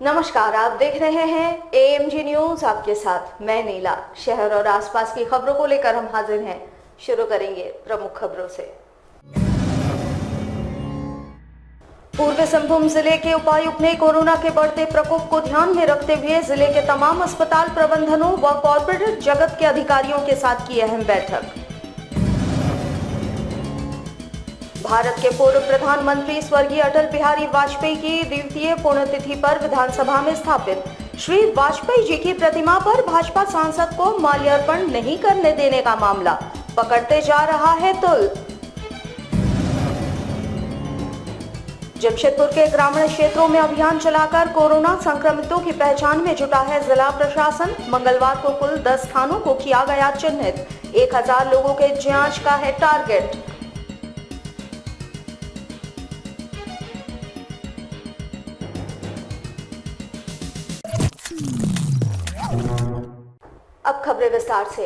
नमस्कार, आप देख रहे हैं एएमजी न्यूज। आपके साथ मैं नीला। शहर और आसपास की खबरों को लेकर हम हाजिर हैं। शुरू करेंगे प्रमुख खबरों से। पूर्वी सिंहभूम जिले के उपायुक्त ने कोरोना के बढ़ते प्रकोप को ध्यान में रखते हुए जिले के तमाम अस्पताल प्रबंधनों व कॉर्पोरेट जगत के अधिकारियों के साथ की अहम बैठक। भारत के पूर्व प्रधानमंत्री स्वर्गीय अटल बिहारी वाजपेयी की द्वितीय पुण्यतिथि पर विधानसभा में स्थापित श्री वाजपेयी जी की प्रतिमा पर भाजपा सांसद को माल्यार्पण नहीं करने देने का मामला पकड़ते जा रहा है तूल। जमशेदपुर के ग्रामीण क्षेत्रों में अभियान चलाकर कोरोना संक्रमितों की पहचान में जुटा है जिला प्रशासन। मंगलवार को कुल 10 स्थानों को किया गया चिन्हित। 1000 लोगों के जांच का है टारगेट। अब खबरें विस्तार से।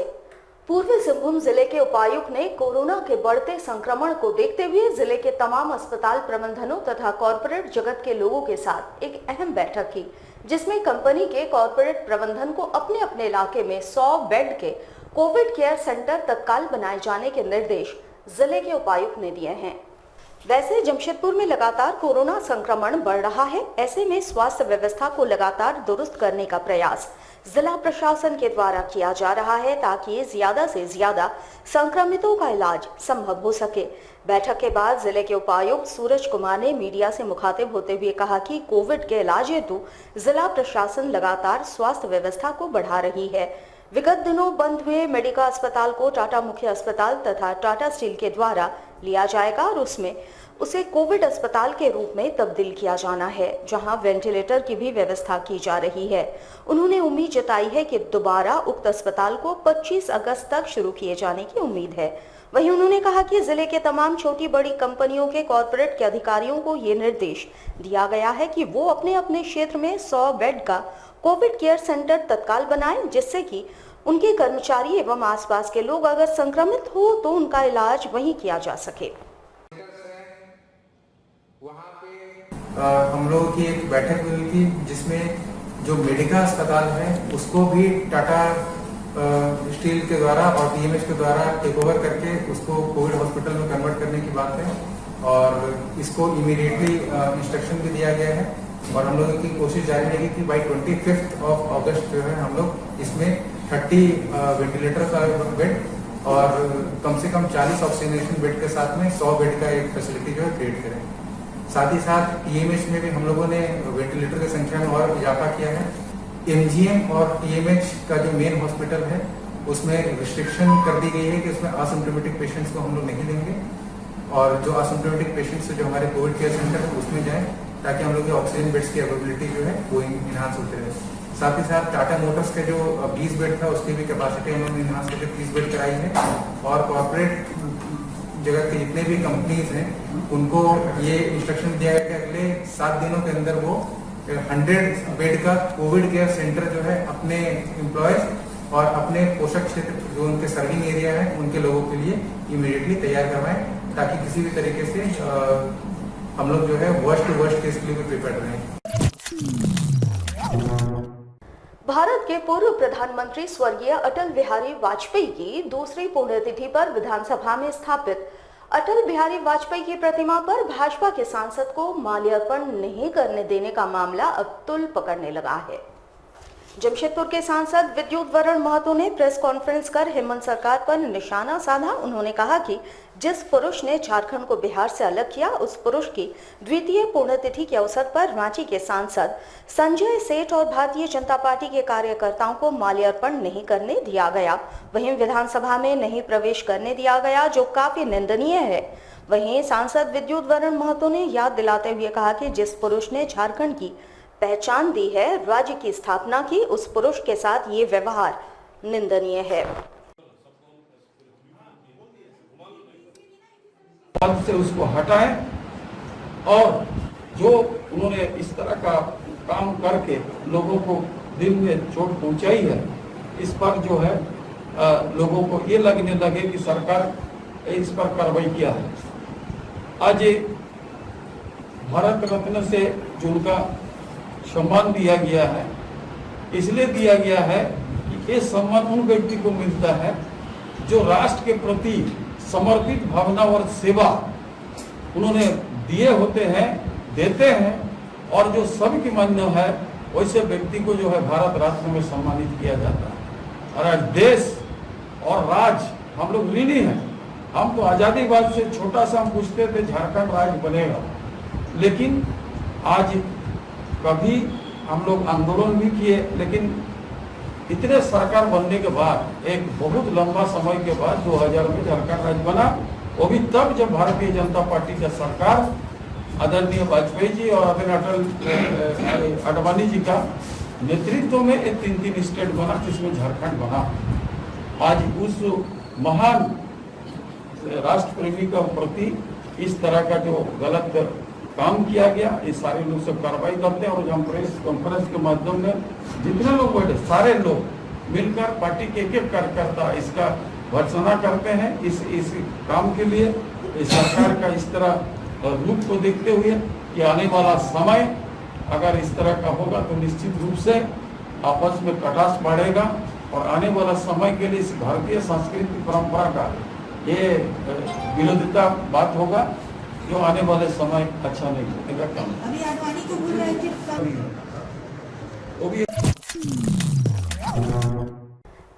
पूर्वी सिंहभूम जिले के उपायुक्त ने कोरोना के बढ़ते संक्रमण को देखते हुए जिले के तमाम अस्पताल प्रबंधनों तथा कॉर्पोरेट जगत के लोगों के साथ एक अहम बैठक की, जिसमें कंपनी के कॉर्पोरेट प्रबंधन को अपने अपने इलाके में 100 बेड के कोविड केयर सेंटर तत्काल बनाए जाने के निर्देश जिले के उपायुक्त ने दिए हैं। वैसे जमशेदपुर में लगातार कोरोना संक्रमण बढ़ रहा है। ऐसे में स्वास्थ्य व्यवस्था को लगातार दुरुस्त करने का प्रयास जिला प्रशासन के द्वारा किया जा रहा है, ताकि ज्यादा से ज्यादा संक्रमितों का इलाज संभव हो सके। बैठक के बाद जिले के उपायुक्त सूरज कुमार ने मीडिया से मुखातिब होते हुए कहा कि कोविड के इलाज हेतु जिला प्रशासन लगातार स्वास्थ्य व्यवस्था को बढ़ा रही है। विगत दिनों बंद हुए मेडिका अस्पताल को टाटा मुख्य अस्पताल तथा टाटा स्टील के द्वारा लिया जाएगा और उसमें उसे कोविड अस्पताल के रूप में तब्दील किया जाना है, जहां वेंटिलेटर की भी व्यवस्था की जा रही है। उन्होंने उम्मीद जताई है कि दोबारा उक्त अस्पताल को 25 अगस्त तक शुरू किए जाने की उम्मीद है। वहीं उन्होंने कहा कि जिले के तमाम छोटी बड़ी कंपनियों के कॉर्पोरेट के अधिकारियों को ये निर्देश दिया गया है कि वो अपने अपने क्षेत्र में 100 बेड का कोविड केयर सेंटर तत्काल बनाएं, जिससे कि उनके कर्मचारी एवं आसपास के लोग अगर संक्रमित हो तो उनका इलाज वहीं किया जा सके। वहाँ पे हम लोगों की एक बैठक हुई थी, जिसमें जो मेडिका अस्पताल है उसको भी टाटा स्टील के द्वारा और टीएमएच के द्वारा टेक ओवर करके उसको कोविड हॉस्पिटल में कन्वर्ट करने की बात है और इसको इमीडिएटली इंस्ट्रक्शन भी दिया गया है और हम लोगों की कोशिश जारी रहेगी कि बाई 25 अगस्त जो है हम लोग इसमें 30 वेंटिलेटर का बेड और कम से कम 40 ऑक्सीजनेशन बेड के साथ में 100 बेड का एक फैसिलिटी जो है क्रिएट करें। साथ ही साथ टीएमएच में भी हम लोगों ने वेंटिलेटर की संख्या में और इजाफा किया है। एमजीएम और टीएमएच का जो मेन हॉस्पिटल है उसमें रिस्ट्रिक्शन कर दी गई है कि उसमें असिम्प्टोमेटिक पेशेंट्स को हम लोग नहीं लेंगे और जो असिम्प्टोमेटिक पेशेंट्स जो हमारे कोविड केयर सेंटर है उसमें जाएं, ताकि हम लोग के ऑक्सीजन बेड्स की अवेलेबिलिटी जो है वो इन्हांस होते रहे। साथ ही साथ टाटा मोटर्स के जो 20 बेड था उसकी भी कैपेसिटी हम लोग इन्हांस करके 30 बेड कराई है और कॉर्पोरेट जगत के जितने भी कंपनीज हैं उनको ये इंस्ट्रक्शन दिया है कि अगले 7 दिनों के अंदर वो 100 बेड का कोविड केयर सेंटर जो है अपने एम्प्लॉयज और अपने पोषक क्षेत्र जो उनके सर्विंग एरिया है उनके लोगों के लिए इमीडिएटली तैयार करवाएं, ताकि किसी भी तरीके से हम लोग जो है वर्स्ट टू वर्स्ट केस के लिए भी प्रिपेयर रहें। भारत के पूर्व प्रधानमंत्री स्वर्गीय अटल बिहारी वाजपेयी की दूसरी पुण्यतिथि पर विधानसभा में स्थापित अटल बिहारी वाजपेयी की प्रतिमा पर भाजपा के सांसद को माल्यार्पण नहीं करने देने का मामला अब तूल पकड़ने लगा है। जमशेदपुर के सांसद विद्युत वरण महतो ने प्रेस कॉन्फ्रेंस कर हेमंत सरकार पर निशाना साधा। उन्होंने कहा कि जिस पुरुष ने झारखंड को बिहार से अलग किया, उस पुरुष की द्वितीय पुण्यतिथि के अवसर पर रांची के सांसद संजय सेठ और भारतीय जनता पार्टी के कार्यकर्ताओं को माल्यार्पण नहीं करने दिया गया, वहीं विधानसभा में नहीं प्रवेश करने दिया गया, जो काफी निंदनीय है। वहीं सांसद विद्युत वरण महतो ने याद दिलाते हुए कहा कि जिस पुरुष ने झारखंड की पहचान दी है, राज्य की स्थापना की, उस पुरुष के साथ ये व्यवहार निंदनीय है। पद से उसको हटाएं और जो उन्होंने इस तरह का काम करके लोगों को दिल में चोट पहुंचाई है, इस पर जो है लोगों को ये लगने लगे कि सरकार इस पर कार्रवाई किया है। आज भारत रत्न से जो उनका सम्मान दिया गया है। इसलिए दिया गया है कि ये सम्मान उन व्यक्ति को मिलता है जो राष्ट्र के प्रति समर्पित भावना और सेवा उन्होंने दिए होते हैं, देते हैं, और जो सबकी मान्य है वैसे व्यक्ति को जो है भारत रत्न में सम्मानित किया जाता है। और आज देश और राज्य हम लोग ऋणी हैं। हम तो आजादी बाद से छोटा सा हम पूछते थे झारखंड राज्य बनेगा, लेकिन आज कभी हम लोग आंदोलन भी किए, लेकिन इतने सरकार बनने के बाद एक बहुत लंबा समय के बाद 2000 में झारखंड राज्य बना, वो भी तब जब भारतीय जनता पार्टी का सरकार आदरणीय वाजपेयी जी और अटल आडवाणी जी का नेतृत्व में एक 3 स्टेट बना, जिसमें झारखंड बना। आज उस महान राष्ट्र प्रेमी का प्रति इस तरह का जो गलत काम किया गया, ये सारे लोग सब कार्रवाई करते हैं। और हम प्रेस कॉन्फ्रेंस के माध्यम में जितने लोग बैठे सारे लोग मिलकर पार्टी के एक कार्यकर्ता इसका भर्त्सना करते हैं। इस काम के लिए इस सरकार का इस तरह रूप को देखते हुए कि आने वाला समय अगर इस तरह का होगा तो निश्चित रूप से आपस में कटास बढ़ेगा, और आने वाला समय के लिए इस भारतीय सांस्कृतिक परंपरा का ये विरोधिता बात होगा, जो आने वाले समय अच्छा नहीं होगा। काम अभी आडवाणी को बोल रहे थे वो भी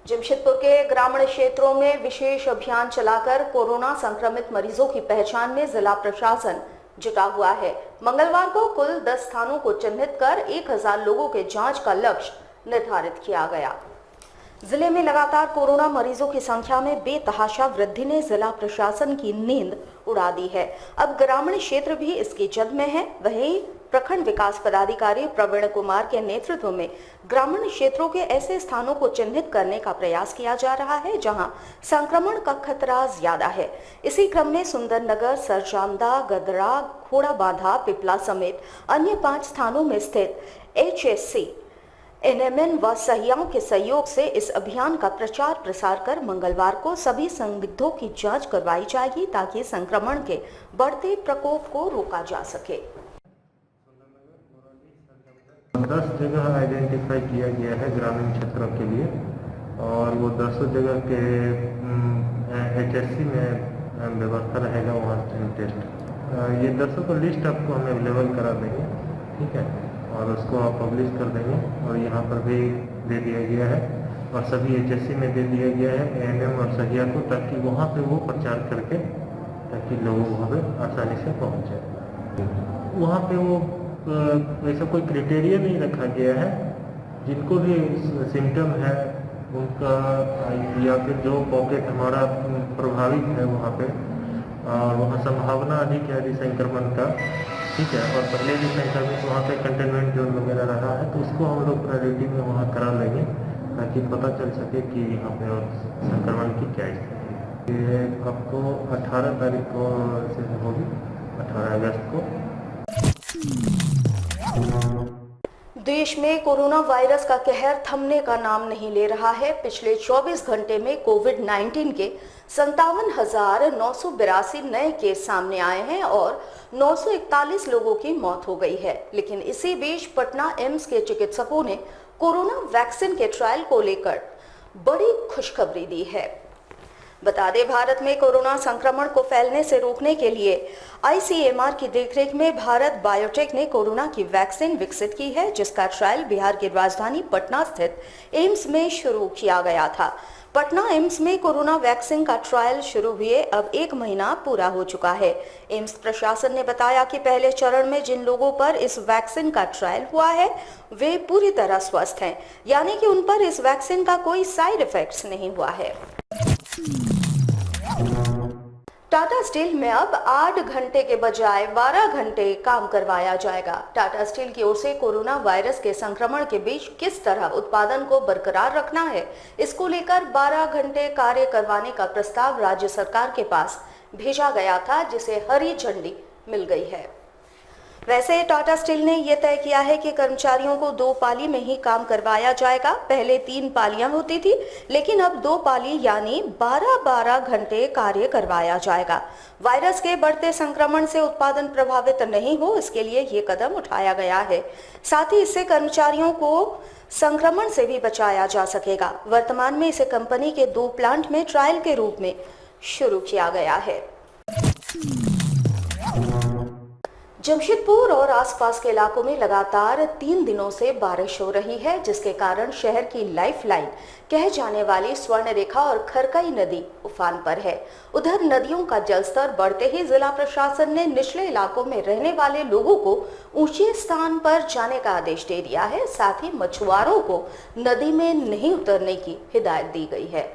जमशेदपुर के ग्रामीण क्षेत्रों में विशेष अभियान चलाकर कोरोना संक्रमित मरीजों की पहचान में जिला प्रशासन जुटा हुआ है। मंगलवार को कुल 10 स्थानों को चिन्हित कर 1000 लोगों के जांच का लक्ष्य निर्धारित किया गया। जिले में लगातार कोरोना मरीजों की संख्या में बेतहाशा वृद्धि ने जिला प्रशासन की नींद उड़ा दी है। अब ग्रामीण क्षेत्र भी इसकी जद में है। वहीं प्रखंड विकास पदाधिकारी प्रवीण कुमार के नेतृत्व में ग्रामीण क्षेत्रों के ऐसे स्थानों को चिन्हित करने का प्रयास किया जा रहा है जहां संक्रमण का खतरा ज्यादा है। इसी क्रम में सुंदरनगर, सरजामदा, गदरा, घोड़ाबांधा, पिपला समेत अन्य 5 स्थानों में स्थित HSC, NMN व सहियाओं के सहयोग से इस अभियान का प्रचार प्रसार कर मंगलवार को सभी संदिग्धों की जांच करवाई जाएगी ताकि संक्रमण के बढ़ते प्रकोप को रोका जा सके। 10 जगह आइडेंटिफाई किया गया है ग्रामीण क्षेत्रों के लिए, और वो 10 जगह के HSC में व्यवस्था रहेगा वहाँ टेस्ट। ये 10 का लिस्ट आपको हम अवेलेबल करा देंगे, ठीक है, और उसको आप पब्लिश कर देंगे। और यहाँ पर भी दे दिया गया है और सभी HSC में दे दिया गया है ANM और सहिया को, ताकि वहाँ पे वो प्रचार करके ताकि लोग वहाँ पे आसानी से पहुँच जाए। वहाँ पे वो ऐसा कोई क्राइटेरिया नहीं रखा गया है। जिनको भी सिम्टम है उनका या फिर जो पॉकेट हमारा प्रभावित है वहाँ पे, और वहाँ संभावना अधिक है यदि संक्रमण का, ठीक है, और पहले भी संक्रमित वहाँ पे कंटेनमेंट जोन वगैरह रहा है, तो उसको हम लोग प्रायोरिटी में वहाँ करा लेंगे ताकि पता चल सके कि यहाँ पे और संक्रमण की क्या स्थिति है। ये आपको 18 तारीख को से होगी, 18 अगस्त को। देश में कोरोना वायरस का कहर थमने का नाम नहीं ले रहा है। पिछले 24 घंटे में कोविड-19 के 57,982 नए केस सामने आए हैं और 941 लोगों की मौत हो गई है। लेकिन इसी बीच पटना एम्स के चिकित्सकों ने कोरोना वैक्सीन के ट्रायल को लेकर बड़ी खुशखबरी दी है। बता दें, भारत में कोरोना संक्रमण को फैलने से रोकने के लिए ICMR की देखरेख में भारत बायोटेक ने कोरोना की वैक्सीन विकसित की है, जिसका ट्रायल बिहार की राजधानी पटना स्थित एम्स में शुरू किया गया था। पटना एम्स में कोरोना वैक्सीन का ट्रायल शुरू हुए अब 1 महीना पूरा हो चुका है। एम्स प्रशासन ने बताया कि पहले चरण में जिन लोगों पर इस वैक्सीन का ट्रायल हुआ है वे पूरी तरह स्वस्थ हैं, यानी कि उन पर इस वैक्सीन का कोई साइड इफेक्ट्स नहीं हुआ है। टाटा स्टील में अब 8 घंटे के बजाय 12 घंटे काम करवाया जाएगा। टाटा स्टील की ओर से कोरोना वायरस के संक्रमण के बीच किस तरह उत्पादन को बरकरार रखना है, इसको लेकर 12 घंटे कार्य करवाने का प्रस्ताव राज्य सरकार के पास भेजा गया था, जिसे हरी झंडी मिल गई है। वैसे टाटा स्टील ने यह तय किया है कि कर्मचारियों को 2 पाली में ही काम करवाया जाएगा। पहले 3 पालियां होती थी, लेकिन अब 2 पाली यानी 12-12 घंटे कार्य करवाया जाएगा। वायरस के बढ़ते संक्रमण से उत्पादन प्रभावित नहीं हो, इसके लिए ये कदम उठाया गया है। साथ ही इससे कर्मचारियों को संक्रमण से भी बचाया जा सकेगा। वर्तमान में इसे कंपनी के 2 प्लांट में ट्रायल के रूप में शुरू किया गया है। जमशेदपुर और आसपास के इलाकों में लगातार 3 दिनों से बारिश हो रही है, जिसके कारण शहर की लाइफलाइन कह जाने वाली स्वर्ण रेखा और खरकई नदी उफान पर है। उधर नदियों का जलस्तर बढ़ते ही जिला प्रशासन ने निचले इलाकों में रहने वाले लोगों को ऊंचे स्थान पर जाने का आदेश दे दिया है। साथ ही मछुआरों को नदी में नहीं उतरने की हिदायत दी गई है।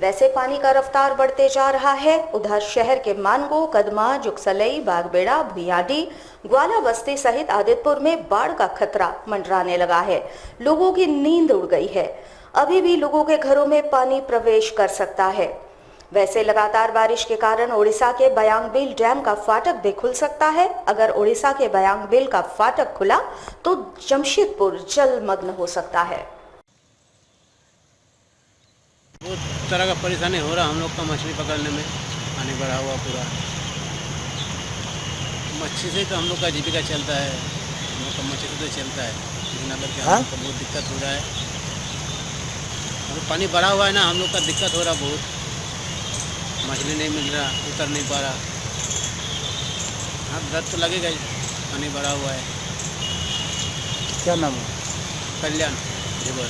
वैसे पानी का रफ्तार बढ़ते जा रहा है। उधर शहर के मानगो, कदमा, जुगसलई, बागबेड़ा, भुयाडी, ग्वाला बस्ती सहित आदितपुर में बाढ़ का खतरा मंडराने लगा है। लोगों की नींद उड़ गई है। अभी भी लोगों के घरों में पानी प्रवेश कर सकता है। वैसे लगातार बारिश के कारण ओडिशा के बयांगबील डैम का फाटक भी खुल सकता है। अगर ओडिशा के बयांगबील का फाटक खुला तो जमशेदपुर जलमग्न हो सकता है। बहुत तरह का परेशानी हो रहा हम लोग का मछली पकड़ने में। पानी भरा हुआ पूरा, मच्छी से तो हम लोग का जीविका चलता है। हम लोग का मछली तो चलता है, लेकिन अगर हम लोग को बहुत दिक्कत हो रहा है। अगर पानी भरा हुआ है ना, हम लोग का दिक्कत हो रहा बहुत। मछली नहीं मिल रहा, उतर नहीं पा रहा। हाँ, डर तो लगेगा ही, पानी भरा हुआ है। क्या नाम है? कल्याण देवर।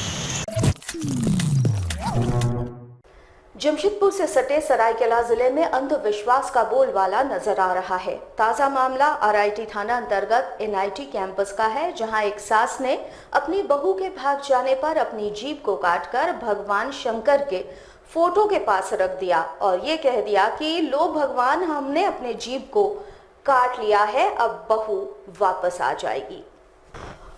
जमशेदपुर से सटे सरायकेला जिले में अंधविश्वास का बोलबाला नजर आ रहा है। ताजा मामला आरआईटी थाना अंतर्गत एनआईटी कैंपस का है, जहां एक सास ने अपनी बहू के भाग जाने पर अपनी जीभ को काटकर भगवान शंकर के फोटो के पास रख दिया और ये कह दिया कि लो भगवान, हमने अपने जीभ को काट लिया है, अब बहू वापस आ जाएगी।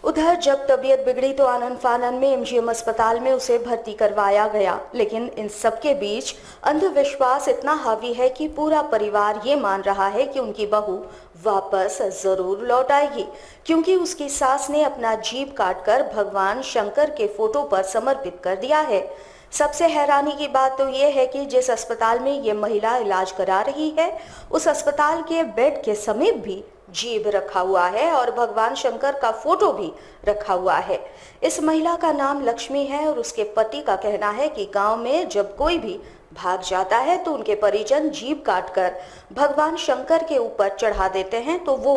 उधर जब तबीयत बिगड़ी तो आनन फानन में एमजीएम अस्पताल में उसे भर्ती करवाया गया, लेकिन इन सबके बीच अंधविश्वास इतना हावी है कि पूरा परिवार ये मान रहा है कि उनकी बहू वापस जरूर लौट आएगी, क्योंकि उसकी सास ने अपना जीभ काटकर भगवान शंकर के फोटो पर समर्पित कर दिया है। सबसे हैरानी की बात तो ये है कि जिस अस्पताल में ये महिला इलाज करा रही है, उस अस्पताल के बेड के समीप भी जीभ रखा हुआ है और भगवान शंकर का फोटो भी रखा हुआ है। इस महिला का नाम लक्ष्मी है और उसके पति का कहना है कि गांव में जब कोई भी भाग जाता है तो उनके परिजन जीभ काटकर भगवान शंकर के ऊपर चढ़ा देते हैं तो वो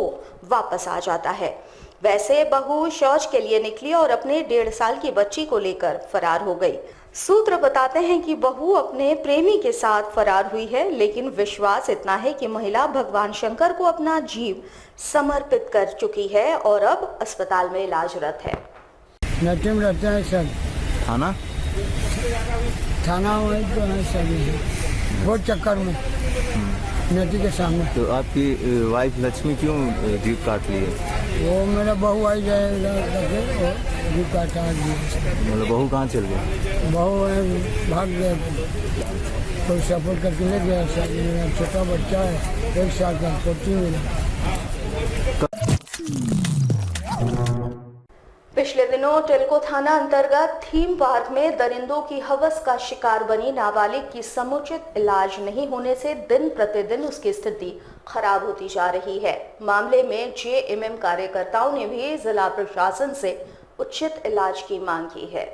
वापस आ जाता है। वैसे बहू शौच के लिए निकली और अपने 1.5 साल की बच्ची को लेकर फरार हो गई। सूत्र बताते हैं कि बहू अपने प्रेमी के साथ फरार हुई है, लेकिन विश्वास इतना है कि महिला भगवान शंकर को अपना जीव समर्पित कर चुकी है और अब अस्पताल में इलाजरत है। नटी में रहते हैं सब। थाना थाना में तो है सभी, बहुत चक्कर में नदी के सामने। तो आपकी वाइफ लक्ष्मी क्यों जीभ काट ली है? वो मेरा बहू आई जाएगा, जीभ काटा। मतलब बहू कहाँ चल गया? बहू भाग गया, कोई सपोर्ट करके ले गया। मेरा छोटा बच्चा है, 1 साल का, पोती मेरा। पिछले दिनों टेल्को थाना अंतर्गत थीम पार्क में दरिंदों की हवस का शिकार बनी नाबालिग की समुचित इलाज नहीं होने से दिन प्रतिदिन उसकी स्थिति खराब होती जा रही है। मामले में जेएमएम कार्यकर्ताओं ने भी जिला प्रशासन से उचित इलाज की मांग की है।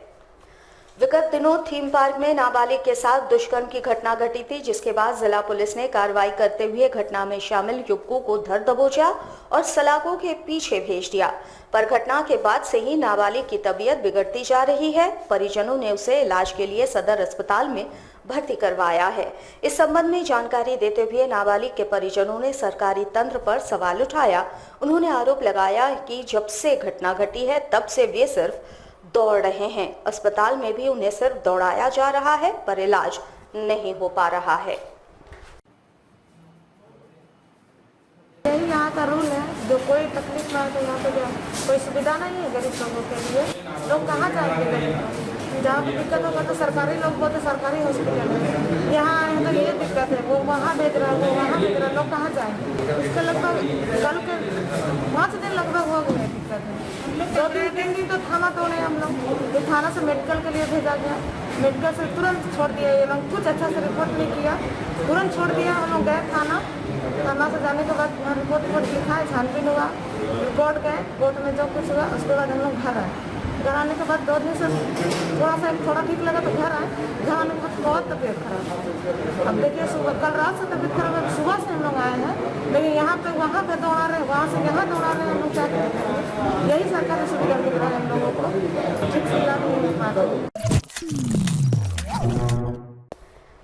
विगत दिनों थीम पार्क में नाबालिग के साथ दुष्कर्म की घटना घटी थी, जिसके बाद जिला पुलिस ने कार्रवाई करते हुए घटना में शामिल युवकों को धर दबोचा और सलाखों के पीछे भेज दिया। पर घटना के बाद से ही नाबालिग की तबीयत बिगड़ती जा रही है। परिजनों ने उसे इलाज के लिए सदर अस्पताल में भर्ती करवाया है। इस संबंध में जानकारी देते हुए नाबालिग के परिजनों ने सरकारी तंत्र पर सवाल उठाया। उन्होंने आरोप लगाया कि जब से घटना घटी है तब से वे सिर्फ दौड़ रहे हैं। अस्पताल में भी उन्हें सिर्फ दौड़ाया जा रहा है, पर इलाज नहीं हो पा रहा है। यही यहाँ का रूल है, जो कोई तकलीफ ना हो यहाँ पे कोई सुविधा नहीं है गरीब लोगों के लिए। लोग कहाँ जाएंगे गरीब? जहाँ पे दिक्कत होगा तो सरकारी लोग बोलते सरकारी हॉस्पिटल में, यहाँ आए हैं तो ये दिक्कत है, वो वहाँ भेज रहा है, वो वहाँ भेज रहा है, लोग कहाँ जाएंगे? इसके लोग तो कल के तीन दिन तो थाना तोड़े हम लोग, फिर थाना से मेडिकल के लिए भेजा गया, मेडिकल से तुरंत छोड़ दिया ये लोग, कुछ अच्छा से रिपोर्ट नहीं किया, तुरंत छोड़ दिया। हम लोग गए थाना से जाने के बाद वहाँ रिपोर्ट लिखा है, छानबीन हुआ, कोर्ट गए, कोर्ट में जो कुछ हुआ उसके बाद हम लोग घर आए। घर आने के बाद 2 दिन से थोड़ा ठीक लगा तो घर आए। घर आने के बाद बहुत तबीयत खराब। अब देखिए सुबह कल रात से तबीयत खराब है, सुबह से हम लोग आए हैं, लेकिन यहाँ पे वहाँ पे दौड़ा रहे, वहाँ से यहाँ दौड़ा रहे, हम लोग क्या करें? यही सरकारी सुविधा मिल रहा है हम लोगों को, ठीक से इलाज नहीं हो पा रहा।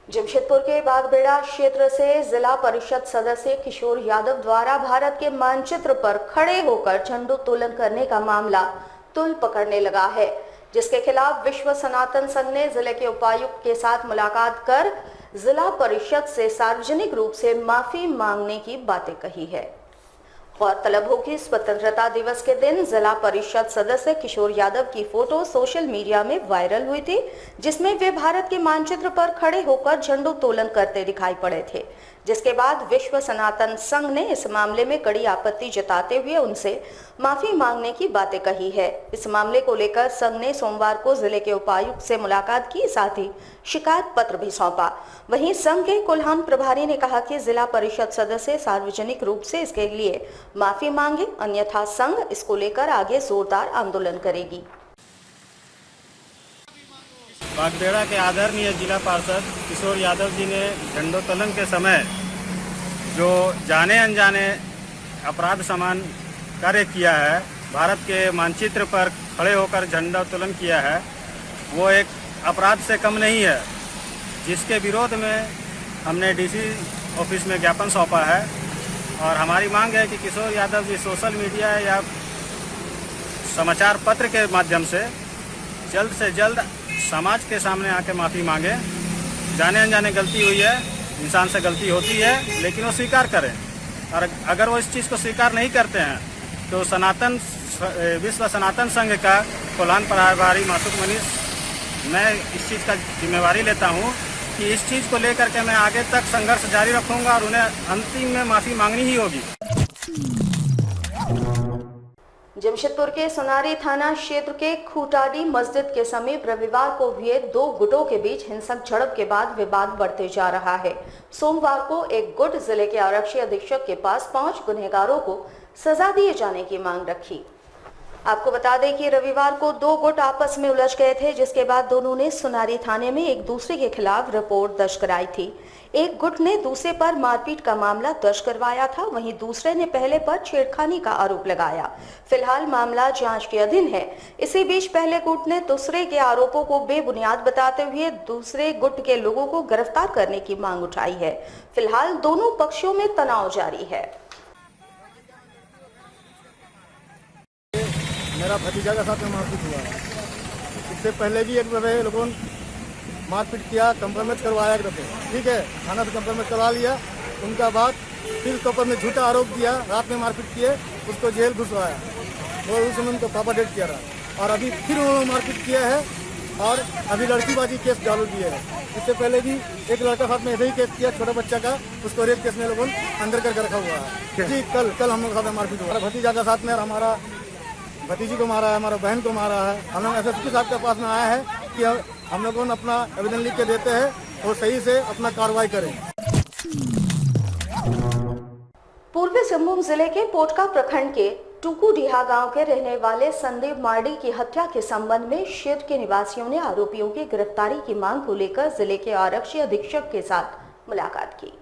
जमशेदपुर के बागबेड़ा क्षेत्र से जिला परिषद सदस्य किशोर यादव द्वारा भारत के मानचित्र पर खड़े होकर झंडोत्तोलन करने का मामला तुल पकड़ने लगा है, जिसके खिलाफ विश्व सनातन संघ ने जिले के उपायुक्त के साथ मुलाकात कर जिला परिषद से सार्वजनिक रूप से माफी मांगने की बातें कही है। गौरतलब हो कि स्वतंत्रता दिवस के दिन जिला परिषद सदस्य किशोर यादव की फोटो सोशल मीडिया में वायरल हुई थी, जिसमें वे भारत के मानचित्र पर खड़े होकर झंडोत्तोलन करते दिखाई पड़े थे, जिसके बाद विश्व सनातन संघ ने इस मामले में कड़ी आपत्ति जताते हुए उनसे माफी मांगने की बातें कही है। इस मामले को लेकर संघ ने सोमवार को जिले के उपायुक्त से मुलाकात की, साथ ही शिकायत पत्र भी सौंपा। वहीं संघ के कोल्हान प्रभारी ने कहा कि जिला परिषद सदस्य सार्वजनिक रूप से इसके लिए माफी मांगे, अन्यथा संघ इसको लेकर आगे जोरदार आंदोलन करेगी। बागबेड़ा के आदरणीय जिला पार्षद किशोर यादव जी ने झंडोत्तोलन के समय जो जाने अनजाने अपराध समान कार्य किया है, भारत के मानचित्र पर खड़े होकर झंडोत्तोलन किया है, वो एक अपराध से कम नहीं है, जिसके विरोध में हमने डीसी ऑफिस में ज्ञापन सौंपा है। और हमारी मांग है कि किशोर यादव जी सोशल मीडिया या समाचार पत्र के माध्यम से जल्द समाज के सामने आके माफ़ी मांगे। जाने अनजाने गलती हुई है, इंसान से गलती होती है, लेकिन वो स्वीकार करें। और अगर वो इस चीज़ को स्वीकार नहीं करते हैं तो विश्व सनातन संघ का कोल्हान प्रभारी मासूक मनीष, मैं इस चीज़ का जिम्मेवारी लेता हूँ कि इस चीज़ को लेकर के मैं आगे तक संघर्ष जारी रखूँगा और उन्हें अंतिम में माफ़ी मांगनी ही होगी। जमशेदपुर के सोनारी थाना क्षेत्र के खूटाडी मस्जिद के समीप रविवार को हुए 2 गुटों के बीच हिंसक झड़प के बाद विवाद बढ़ते जा रहा है। सोमवार को एक गुट जिले के आरक्षी अधीक्षक के पास 5 गुनहगारों को सजा दिए जाने की मांग रखी। आपको बता दें कि रविवार को 2 गुट आपस में उलझ गए थे, जिसके बाद दोनों ने सोनारी थाने में एक दूसरे के खिलाफ रिपोर्ट दर्ज कराई थी। एक गुट ने दूसरे पर मारपीट का मामला दर्ज करवाया था, वहीं दूसरे ने पहले पर छेड़खानी का आरोप लगाया। फिलहाल मामला जांच के अधीन है। इसी बीच पहले गुट ने दूसरे के आरोपों को बेबुनियाद बताते हुए दूसरे गुट के लोगों को गिरफ्तार करने की मांग उठाई है। फिलहाल दोनों पक्षों में तनाव जारी है। मेरा भतीजा के साथ में मारपीट हुआ है। इससे पहले भी एक दफे लोगों ने मारपीट किया, कंप्रोमाइज करवाया एक दफे, ठीक है, थाना से कंप्रोमाइज करवा लिया। उनका बाद फिर उसके ऊपर में झूठा आरोप दिया, रात में मारपीट किए, उसको जेल घुसवाया और उस समय उनको पापा डेट किया रहा। और अभी फिर उन्होंने मारपीट किया है और अभी लड़कीबाजी केस चालू किए हैं। इससे पहले भी एक लड़का साथ में ऐसे ही केस किया, छोटा बच्चा का, उसको रेप केस में लोगों ने अंदर करके रखा हुआ है। जी कल हम लोग साथ में मारपीट हुआ, भतीजा के साथ में हमारा भतीजी को मारा है, हमारा बहन को मारा है। हम लोग एसएसपी साहब के पास में आया है कि हम लोगों ने अपना आवेदन लिख के देते हैं और सही से अपना कार्रवाई करें। पूर्वी सिंहभूम जिले के पोटका प्रखंड के टुकुडीहा गांव के रहने वाले संदीप मार्डी की हत्या के संबंध में क्षेत्र के निवासियों ने आरोपियों की गिरफ्तारी की मांग को लेकर जिले के आरक्षी अधीक्षक के साथ मुलाकात की।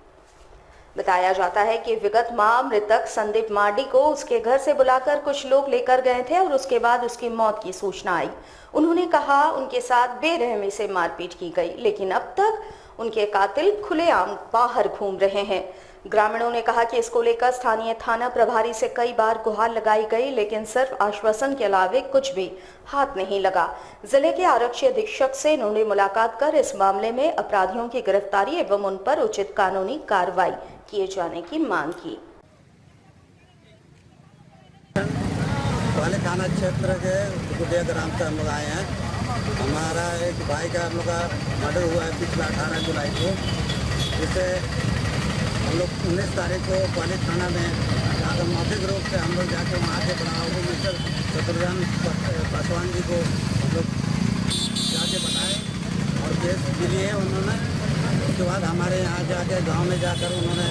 बताया जाता है कि विगत माह मृतक संदीप मार्डी को उसके घर से बुलाकर कुछ लोग लेकर गए थे और उसके बाद उसकी मौत की सूचना आई। उन्होंने कहा उनके साथ बेरहमी से मारपीट की गई, लेकिन अब तक उनके कातिल खुलेआम बाहर घूम रहे हैं। ग्रामीणों ने कहा कि इसको लेकर स्थानीय थाना प्रभारी से कई बार गुहार लगाई गई, लेकिन सिर्फ आश्वासन के अलावे कुछ भी हाथ नहीं लगा। जिले के आरक्षी अधीक्षक से उन्होंने मुलाकात कर इस मामले में अपराधियों की गिरफ्तारी एवं उन पर उचित कानूनी कार्रवाई किए जाने की मांग की। पुराने थाना क्षेत्र के गुडिया ग्राम से हम लोग आए हैं। हमारा एक भाई का हम लोग का मर्डर हुआ है पिछला 18 जुलाई को। जिससे हम लोग 19 तारीख को पुराने थाना में मौखिक रूप से हम लोग जाके वहाँ के बड़ा मिस्टर बद्रराम पासवान जी को हम लोग जाके बताए और केस भी लिए उन्होंने। उसके बाद हमारे यहाँ जाके गांव में जाकर उन्होंने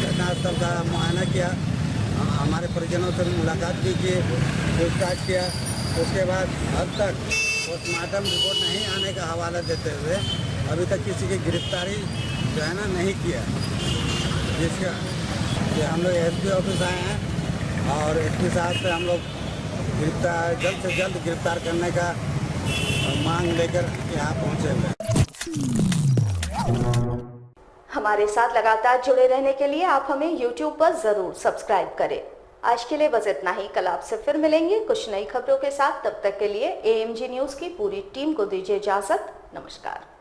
घटनास्थल का मुआयना किया, हमारे परिजनों से मुलाकात भी की, पूछताछ किया। उसके बाद अब तक पोस्टमार्टम रिपोर्ट नहीं आने का हवाला देते हुए अभी तक किसी की गिरफ्तारी जो है ना नहीं किया, जिसका कि हम लोग एसपी ऑफिस आए हैं और एसपी साहब से हम लोग जल्द से जल्द गिरफ्तार करने का मांग लेकर यहाँ पहुँचे हुए। हमारे साथ लगातार जुड़े रहने के लिए आप हमें YouTube पर जरूर सब्सक्राइब करें। आज के लिए बस इतना ही। कल आपसे फिर मिलेंगे कुछ नई खबरों के साथ। तब तक के लिए AMG न्यूज की पूरी टीम को दीजिए इजाजत। नमस्कार।